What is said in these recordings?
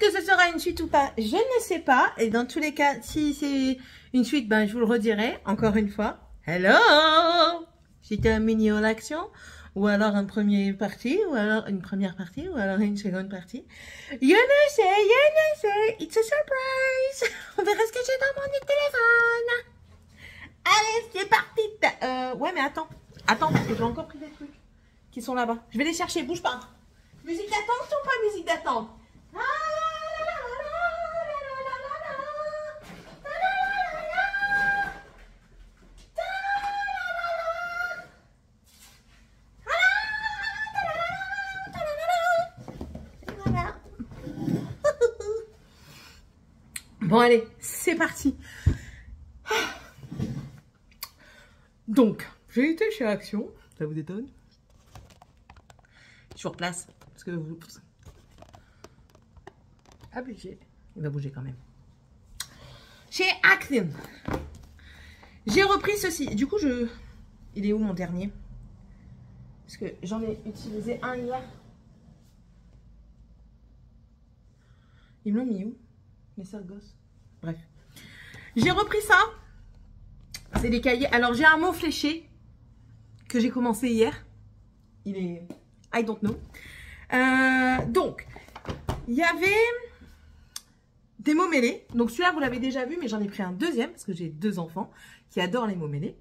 Est-ce que ce sera une suite ou pas? Je ne sais pas. Et dans tous les cas, si c'est une suite, ben, je vous le redirai encore une fois. Hello! C'était un mini en action, ou alors une première partie, ou alors une première partie, ou alors une seconde partie. You know say, it's a surprise. On verra ce que j'ai dans mon téléphone. Allez, c'est parti. Ouais, mais attends, parce que j'ai encore pris des trucs qui sont là-bas. Je vais les chercher, bouge pas. Musique d'attente ou pas musique d'attente? Bon allez, c'est parti. Donc, j'ai été chez Action, ça vous étonne? Sur place, parce que vous... Pas bouger, il va bouger quand même. Chez Action, j'ai repris ceci. Du coup, il est où mon dernier? Parce que j'en ai utilisé un hier. Ils me l'ont mis où? Les sales gosses. Bref. J'ai repris ça. C'est des cahiers. Alors, j'ai un mot fléché que j'ai commencé hier. Il est... I don't know. Donc, il y avait des mots mêlés. Donc, celui-là, vous l'avez déjà vu, mais j'en ai pris un deuxième parce que j'ai 2 enfants qui adorent les mots mêlés.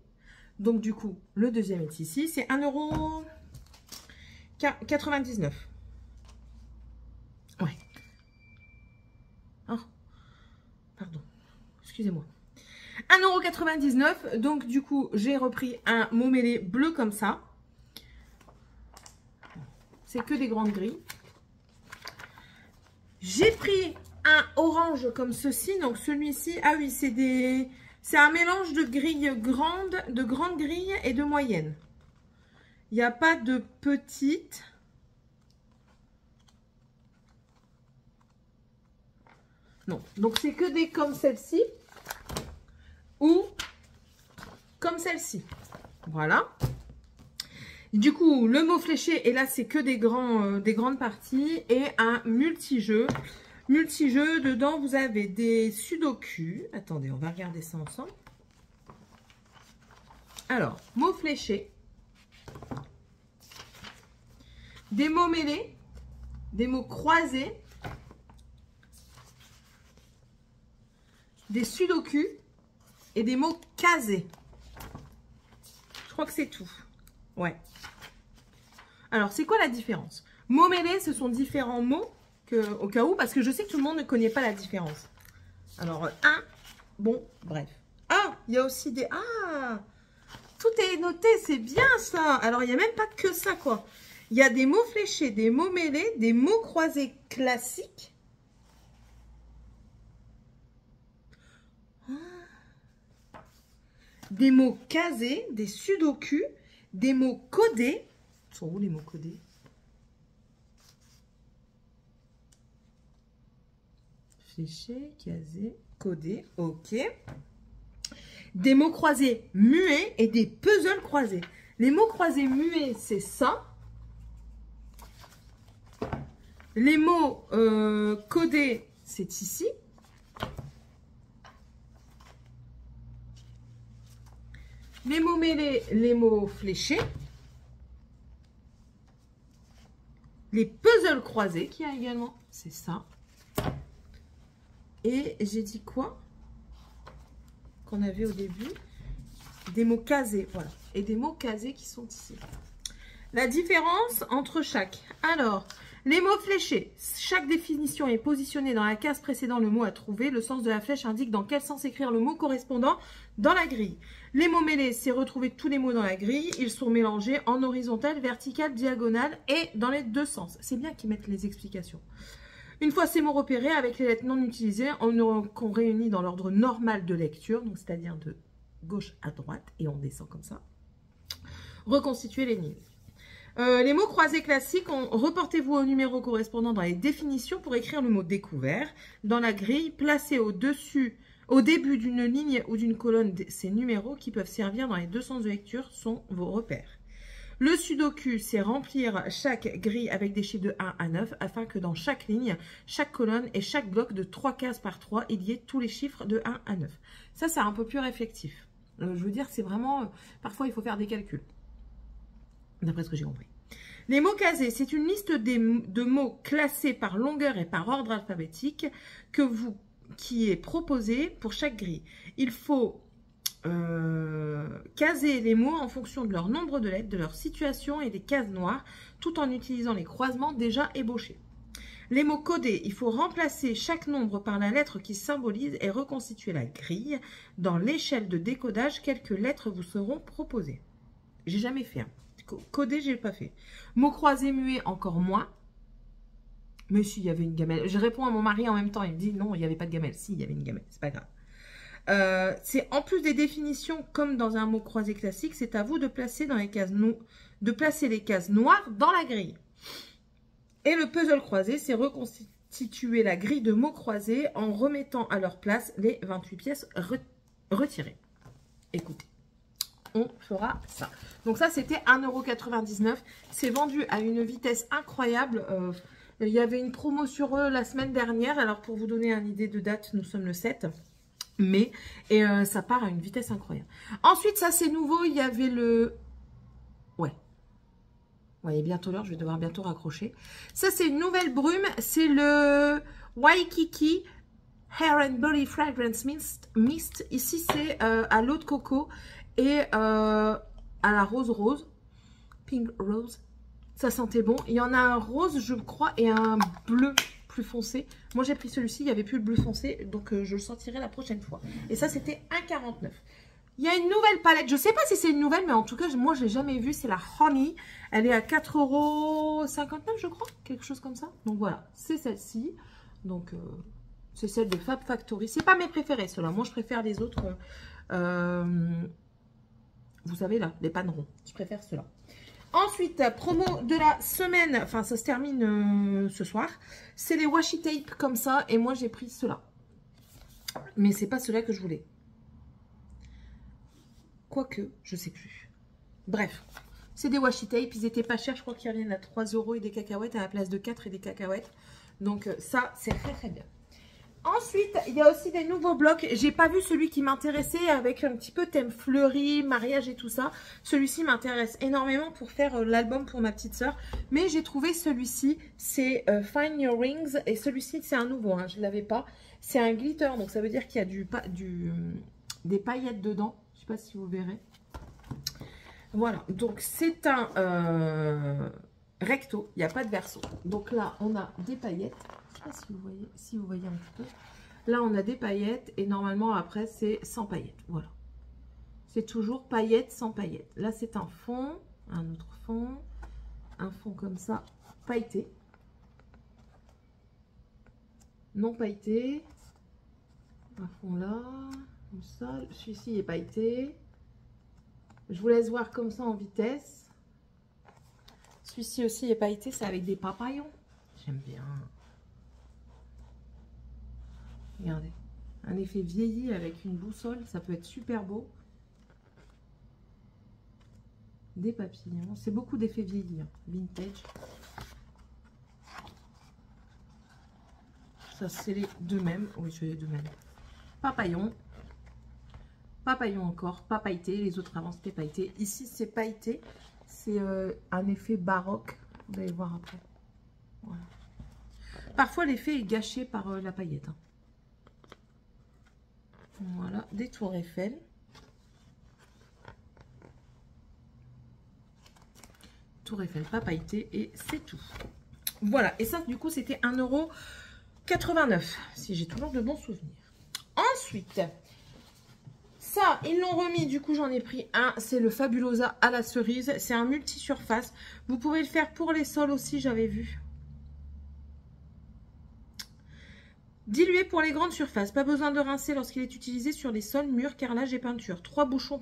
Donc, du coup, le deuxième est ici. C'est 1,99 €. Ouais. Oh. Pardon. Excusez-moi. 1,99 €. Donc, du coup, j'ai repris un mot mêlé bleu comme ça. C'est que des grandes grilles. J'ai pris un orange comme ceci. Donc, celui-ci, ah oui, c'est un mélange de grilles grandes, de grandes grilles et de moyennes. Il n'y a pas de petites. Non. Donc, c'est que des comme celle-ci. Ou comme celle-ci. Voilà. Du coup, le mot fléché, et là, c'est que des grandes parties. Et un multijeu. Multijeu, dedans, vous avez des sudoku. Attendez, on va regarder ça ensemble. Alors, mots fléchés. Des mots mêlés. Des mots croisés. Des sudoku. Et des mots casés. Je crois que c'est tout. Ouais. Alors, c'est quoi la différence? Mots mêlés, ce sont différents mots, au cas où, parce que je sais que tout le monde ne connaît pas la différence. Alors, bon, bref. Ah, il y a aussi des... Ah, tout est noté, c'est bien ça. Alors, il n'y a même pas que ça, quoi. Il y a des mots fléchés, des mots mêlés, des mots croisés classiques. Des mots casés, des sudoku, des mots codés. Ils sont où les mots codés? Fléché, casé, codé, ok. Des mots croisés muets et des puzzles croisés. Les mots croisés muets, c'est ça. Les mots codés, c'est ici. Les mots mêlés, les mots fléchés. Les puzzles croisés qu'il y a également, c'est ça. Et j'ai dit quoi qu'on avait au début? Des mots casés, voilà. Et des mots casés qui sont ici. La différence entre chaque. Alors, les mots fléchés. Chaque définition est positionnée dans la case précédant le mot à trouver. Le sens de la flèche indique dans quel sens écrire le mot correspondant dans la grille. Les mots mêlés, c'est retrouver tous les mots dans la grille. Ils sont mélangés en horizontal, vertical, diagonale et dans les 2 sens. C'est bien qu'ils mettent les explications. Une fois ces mots repérés, avec les lettres non utilisées, qu'on réunit dans l'ordre normal de lecture, donc c'est-à-dire de gauche à droite, et on descend comme ça. Reconstituer les lignes. Les mots croisés classiques, reportez-vous au numéro correspondant dans les définitions pour écrire le mot découvert. Dans la grille, placez au-dessus, au début d'une ligne ou d'une colonne, ces numéros qui peuvent servir dans les 2 sens de lecture sont vos repères. Le sudoku, c'est remplir chaque grille avec des chiffres de 1 à 9 afin que dans chaque ligne, chaque colonne et chaque bloc de 3 cases par 3, il y ait tous les chiffres de 1 à 9. Ça, c'est un peu plus réflexif. Je veux dire, c'est vraiment... parfois, il faut faire des calculs. D'après ce que j'ai compris. Les mots casés, c'est une liste de mots classés par longueur et par ordre alphabétique qui est proposée pour chaque grille. Il faut caser les mots en fonction de leur nombre de lettres, de leur situation et des cases noires, tout en utilisant les croisements déjà ébauchés. Les mots codés, il faut remplacer chaque nombre par la lettre qui symbolise et reconstituer la grille. Dans l'échelle de décodage, quelques lettres vous seront proposées. J'ai jamais fait. Codé, j'ai pas fait. Mots croisés muets, encore moins. Mais si, il y avait une gamelle. Je réponds à mon mari en même temps. Il me dit non, il n'y avait pas de gamelle. Si, il y avait une gamelle. C'est pas grave. C'est en plus des définitions comme dans un mot croisé classique, c'est à vous de placer dans les cases les cases noires dans la grille. Et le puzzle croisé, c'est reconstituer la grille de mots croisés en remettant à leur place les 28 pièces retirées. Écoutez, on fera ça. Donc ça, c'était 1,99 €. C'est vendu à une vitesse incroyable. Il y avait une promo sur eux la semaine dernière. Alors, pour vous donner une idée de date, nous sommes le 7 mai. Et ça part à une vitesse incroyable. Ensuite, ça, c'est nouveau. Il y avait le... Ouais. Vous voyez bientôt l'heure. Je vais devoir bientôt raccrocher. Ça, c'est une nouvelle brume. C'est le Waikiki Hair and Body Fragrance Mist. Ici, c'est à l'eau de coco et à la rose. Pink rose. Ça sentait bon. Il y en a un rose, je crois, et un bleu plus foncé. Moi, j'ai pris celui-ci. Il n'y avait plus le bleu foncé. Donc, je le sentirai la prochaine fois. Et ça, c'était 1,49 €. Il y a une nouvelle palette. Je ne sais pas si c'est une nouvelle, mais en tout cas, moi, je ne l'ai jamais vue. C'est la Honey. Elle est à 4,59 €, je crois. Quelque chose comme ça. Donc, voilà. C'est celle-ci. Donc, c'est celle de Fab Factory. C'est pas mes préférés, ceux-là. Moi, je préfère les autres. Vous savez, là, les pannerons. Je préfère ceux-là. Ensuite, promo de la semaine. Enfin, ça se termine ce soir. C'est les washi tape comme ça. Et moi, j'ai pris ceux-là. Mais c'est pas ceux-là que je voulais. Quoique, je sais plus. Bref, c'est des washi tape. Ils étaient pas chers. Je crois qu'ils reviennent à 3 € et des cacahuètes à la place de 4 et des cacahuètes. Donc, ça, c'est très, très bien. Ensuite, il y a aussi des nouveaux blocs. J'ai pas vu celui qui m'intéressait avec un petit peu thème fleuri, mariage et tout ça. Celui-ci m'intéresse énormément pour faire l'album pour ma petite soeur. Mais j'ai trouvé celui-ci, c'est Find Your Rings. Et celui-ci, c'est un nouveau, hein, je ne l'avais pas. C'est un glitter, donc ça veut dire qu'il y a des paillettes dedans. Je ne sais pas si vous verrez. Voilà, donc c'est un recto, il n'y a pas de verso. Donc là, on a des paillettes. Je ne sais pas si vous voyez un petit peu. Là, on a des paillettes et normalement, après, c'est sans paillettes. Voilà. C'est toujours paillettes sans paillettes. Là, c'est un fond, un autre fond, un fond comme ça, pailleté. Non pailleté. Un fond là, comme ça. Celui-ci est pailleté. Je vous laisse voir comme ça en vitesse. Celui-ci aussi est pailleté, c'est avec des papillons. J'aime bien. Regardez, un effet vieilli avec une boussole, ça peut être super beau. Des papillons, c'est beaucoup d'effets vieillis, hein. Vintage. Ça, c'est les deux mêmes. Oui, c'est les deux mêmes. Papillon. Papillon encore, pas pailleté. Les autres avant, c'était pailleté. Ici, c'est pailleté. C'est un effet baroque. Vous allez voir après. Voilà. Parfois, l'effet est gâché par la paillette, hein. Voilà, des tours Eiffel. Tour Eiffel, pas pailleté et c'est tout. Voilà, et ça, du coup, c'était 1,89 €, si j'ai toujours de bons souvenirs. Ensuite, ça, ils l'ont remis, du coup, j'en ai pris un. C'est le Fabulosa à la cerise. C'est un multi-surface. Vous pouvez le faire pour les sols aussi, j'avais vu. Dilué pour les grandes surfaces. Pas besoin de rincer lorsqu'il est utilisé sur les sols, murs, carrelage et peinture. 3 bouchons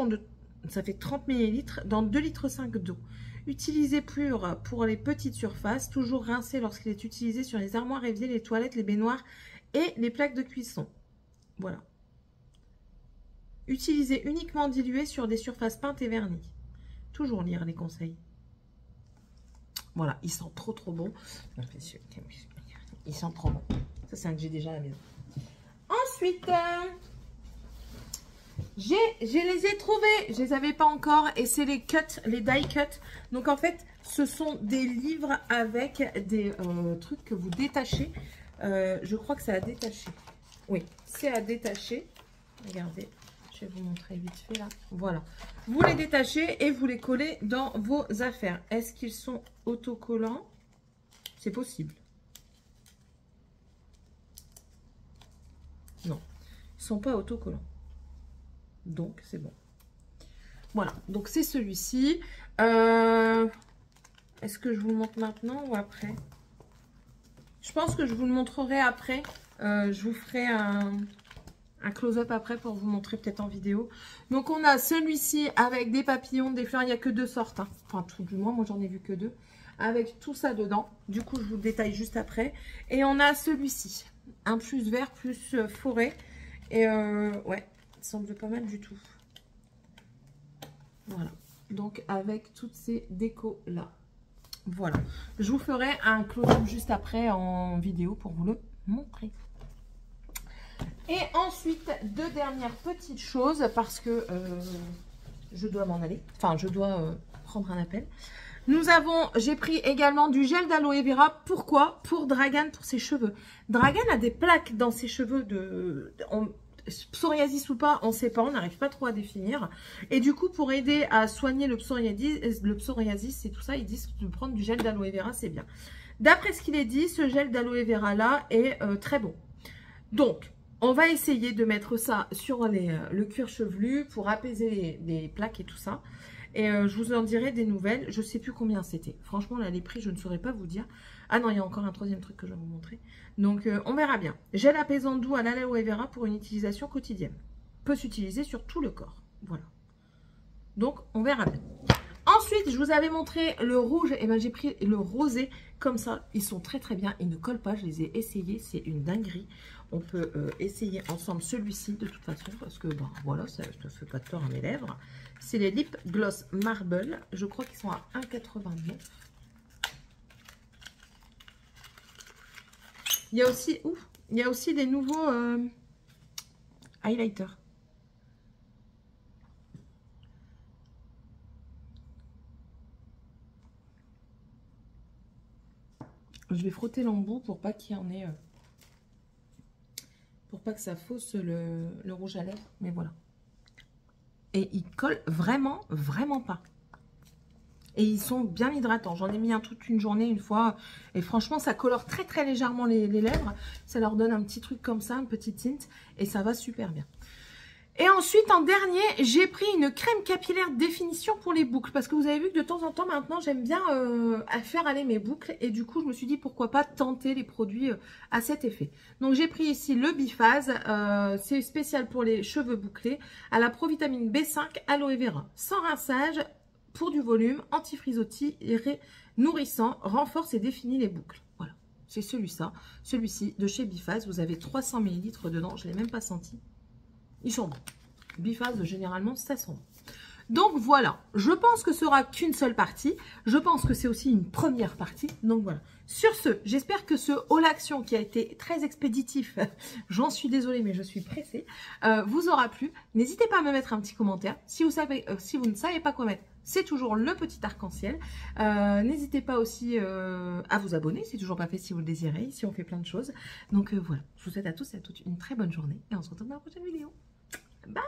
de... Ça fait 30 ml dans 2,5 litres d'eau. Utilisé pur pour les petites surfaces. Toujours rincé lorsqu'il est utilisé sur les armoires, éviers, les toilettes, les baignoires et les plaques de cuisson. Voilà. Utilisé uniquement dilué sur des surfaces peintes et vernies. Toujours lire les conseils. Voilà, il sent trop bon. Il sent trop bon. Ça, c'est un que j'ai déjà à la maison. Ensuite, je les ai trouvés. Je les avais pas encore. Et c'est les cuts, les die cuts. Donc, en fait, ce sont des livres avec des trucs que vous détachez. Je crois que c'est à détacher. Oui, c'est à détacher. Regardez, je vais vous montrer vite fait là. Voilà. Vous les détachez et vous les collez dans vos affaires. Est-ce qu'ils sont autocollants? C'est possible. Non, ils ne sont pas autocollants. Donc, c'est bon. Voilà, donc c'est celui-ci. Est-ce que je vous le montre maintenant ou après? Je pense que je vous le montrerai après. Je vous ferai un close-up après pour vous montrer peut-être en vidéo. Donc, on a celui-ci avec des papillons, des fleurs. Il n'y a que 2 sortes. Hein. Enfin, tout du moins, moi, j'en ai vu que 2. Avec tout ça dedans. Du coup, je vous le détaille juste après. Et on a celui-ci. Un plus vert, plus forêt. Et ouais, il semble pas mal du tout. Voilà. Donc, avec toutes ces décos-là. Voilà. Je vous ferai un close-up juste après en vidéo pour vous le montrer. Et ensuite, 2 dernières petites choses parce que je dois m'en aller. Enfin, je dois prendre un appel. J'ai pris également du gel d'aloe vera. Pourquoi? Pour Dragan, pour ses cheveux. Dragan a des plaques dans ses cheveux psoriasis ou pas, on ne sait pas, on n'arrive pas trop à définir. Et du coup, pour aider à soigner le psoriasis et tout ça, ils disent de prendre du gel d'aloe vera, c'est bien. D'après ce qu'il est dit, ce gel d'aloe vera là est très bon. Donc, on va essayer de mettre ça sur le cuir chevelu pour apaiser les plaques et tout ça. Et je vous en dirai des nouvelles. Je ne sais plus combien c'était. Franchement, là, les prix, je ne saurais pas vous dire. Ah non, il y a encore un 3e truc que je vais vous montrer. Donc, on verra bien. Gel apaisant doux à l'aloe vera pour une utilisation quotidienne. Peut s'utiliser sur tout le corps. Voilà. Donc, on verra bien. Ensuite, je vous avais montré le rouge. Et ben, j'ai pris le rosé comme ça. Ils sont très très bien. Ils ne collent pas. Je les ai essayés. C'est une dinguerie. On peut essayer ensemble celui-ci de toute façon. Parce que, bon, voilà, ça ne fait pas de tort à mes lèvres. C'est les Lip Gloss Marble. Je crois qu'ils sont à 1,89 €. Il y a aussi des nouveaux highlighters. Je vais frotter l'embout pour pas qu'il y en ait... pour pas que ça fausse le rouge à lèvres. Mais voilà. Et ils collent vraiment, vraiment pas. Et ils sont bien hydratants. J'en ai mis toute une journée une fois. Et franchement, ça colore très, très légèrement les lèvres. Ça leur donne un petit truc comme ça, un petit tint. Et ça va super bien. Et ensuite, en dernier, j'ai pris une crème capillaire définition pour les boucles. Parce que vous avez vu que de temps en temps, maintenant, j'aime bien faire aller mes boucles. Et du coup, je me suis dit, pourquoi pas tenter les produits à cet effet. Donc, j'ai pris ici le Biphase. C'est spécial pour les cheveux bouclés. À la provitamine B5 aloe vera. Sans rinçage, pour du volume, anti-frisottis, nourrissant, renforce et définit les boucles. Voilà, c'est celui-ci de chez Biphase. Vous avez 300 ml dedans. Je ne l'ai même pas senti. Ils sont bons. Biphase, généralement, ça sent bon. Donc, voilà. Je pense que ce sera qu'une seule partie. Je pense que c'est aussi une première partie. Donc, voilà. Sur ce, j'espère que ce haul action qui a été très expéditif, j'en suis désolée, mais je suis pressée, vous aura plu. N'hésitez pas à me mettre un petit commentaire. Si vous ne savez pas quoi mettre, c'est toujours le petit arc-en-ciel. N'hésitez pas aussi à vous abonner. C'est toujours pas fait si vous le désirez. Ici, on fait plein de choses. Donc, voilà. Je vous souhaite à tous et à toutes une très bonne journée. Et on se retrouve dans la prochaine vidéo. Bye!